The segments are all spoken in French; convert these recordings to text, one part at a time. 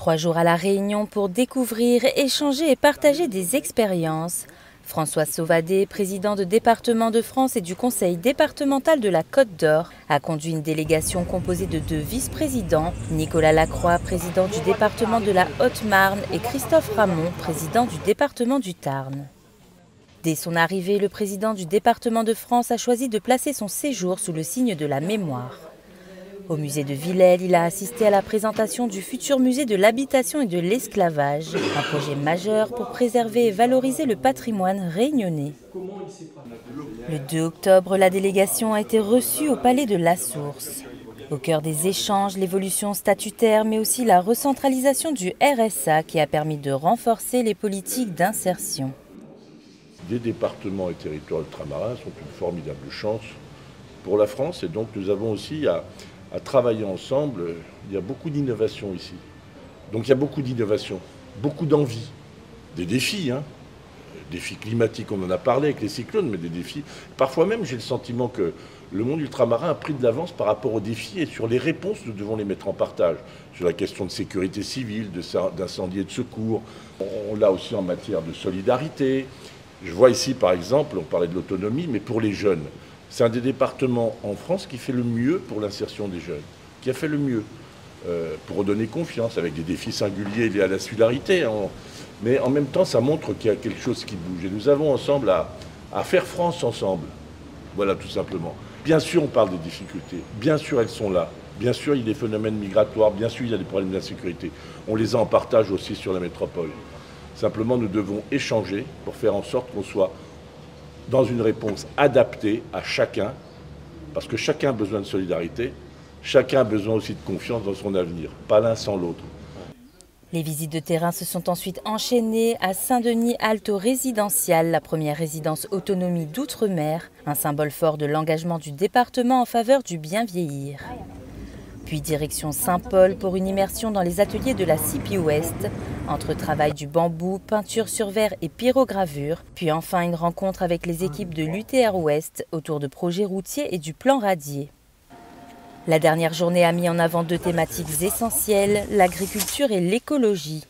3 jours à La Réunion pour découvrir, échanger et partager des expériences. François Sauvadet, président de Départements de France et du Conseil départemental de la Côte d'Or, a conduit une délégation composée de 2 vice-présidents, Nicolas Lacroix, président du département de la Haute-Marne, et Christophe Ramon, président du département du Tarn. Dès son arrivée, le président du département de France a choisi de placer son séjour sous le signe de la mémoire. Au musée de Villèle, il a assisté à la présentation du futur musée de l'habitation et de l'esclavage, un projet majeur pour préserver et valoriser le patrimoine réunionnais. Le 2 octobre, la délégation a été reçue au palais de la Source. Au cœur des échanges, l'évolution statutaire, mais aussi la recentralisation du RSA qui a permis de renforcer les politiques d'insertion. Des départements et territoires ultramarins sont une formidable chance pour la France et donc nous avons aussi à travailler ensemble. Il y a beaucoup d'innovation ici. Donc il y a beaucoup d'innovation, beaucoup d'envie, des défis, défis climatiques, on en a parlé avec les cyclones, mais des défis. Parfois même, j'ai le sentiment que le monde ultramarin a pris de l'avance par rapport aux défis et sur les réponses, nous devons les mettre en partage. Sur la question de sécurité civile, d'incendie et de secours. On l'a aussi en matière de solidarité. Je vois ici, par exemple, on parlait de l'autonomie, mais pour les jeunes. C'est un des départements en France qui fait le mieux pour l'insertion des jeunes, qui a fait le mieux pour redonner confiance avec des défis singuliers liés à la solidarité. Mais en même temps, ça montre qu'il y a quelque chose qui bouge. Et nous avons ensemble à faire France ensemble. Voilà, tout simplement. Bien sûr, on parle des difficultés. Bien sûr, elles sont là. Bien sûr, il y a des phénomènes migratoires. Bien sûr, il y a des problèmes d'insécurité. On les a en partage aussi sur la métropole. Simplement, nous devons échanger pour faire en sorte qu'on soit dans une réponse adaptée à chacun, parce que chacun a besoin de solidarité, chacun a besoin aussi de confiance dans son avenir, pas l'un sans l'autre. Les visites de terrain se sont ensuite enchaînées à Saint-Denis Alto Résidential, la première résidence autonomie d'outre-mer, un symbole fort de l'engagement du département en faveur du bien vieillir. Puis direction Saint-Paul pour une immersion dans les ateliers de la CIPI Ouest, entre travail du bambou, peinture sur verre et pyrogravure, puis enfin une rencontre avec les équipes de l'UTR Ouest autour de projets routiers et du plan radier. La dernière journée a mis en avant 2 thématiques essentielles, l'agriculture et l'écologie.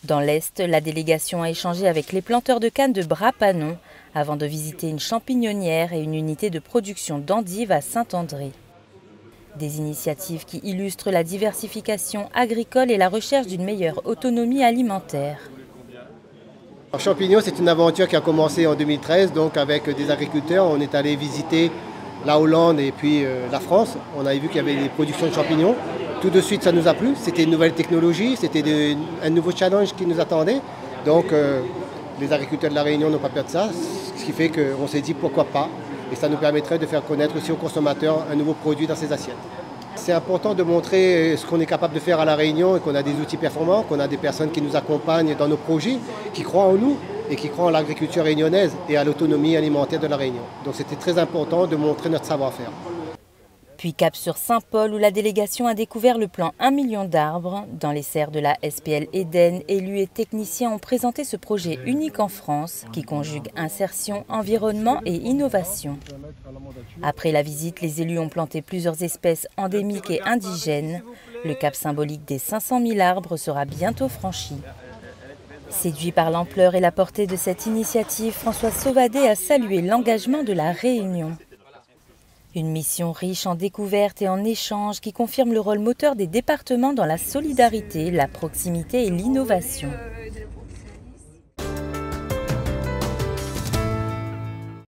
Dans l'Est, la délégation a échangé avec les planteurs de canne de Bras-Panon avant de visiter une champignonnière et une unité de production d'endives à Saint-André. Des initiatives qui illustrent la diversification agricole et la recherche d'une meilleure autonomie alimentaire. Alors, Champignons, c'est une aventure qui a commencé en 2013, donc avec des agriculteurs. On est allé visiter la Hollande et puis la France. On a vu qu'il y avait des productions de champignons. Tout de suite, ça nous a plu. C'était une nouvelle technologie, c'était un nouveau challenge qui nous attendait. Donc, les agriculteurs de La Réunion n'ont pas peur de ça, ce qui fait qu'on s'est dit pourquoi pas. Et ça nous permettrait de faire connaître aussi aux consommateurs un nouveau produit dans ses assiettes. C'est important de montrer ce qu'on est capable de faire à La Réunion et qu'on a des outils performants, qu'on a des personnes qui nous accompagnent dans nos projets, qui croient en nous et qui croient en l'agriculture réunionnaise et à l'autonomie alimentaire de La Réunion. Donc c'était très important de montrer notre savoir-faire. Puis cap sur Saint-Paul où la délégation a découvert le plan 1 million d'arbres. Dans les serres de la SPL Eden, élus et techniciens ont présenté ce projet unique en France qui conjugue insertion, environnement et innovation. Après la visite, les élus ont planté plusieurs espèces endémiques et indigènes. Le cap symbolique des 500 000 arbres sera bientôt franchi. Séduit par l'ampleur et la portée de cette initiative, François Sauvadet a salué l'engagement de La Réunion. Une mission riche en découvertes et en échanges qui confirme le rôle moteur des départements dans la solidarité, la proximité et l'innovation.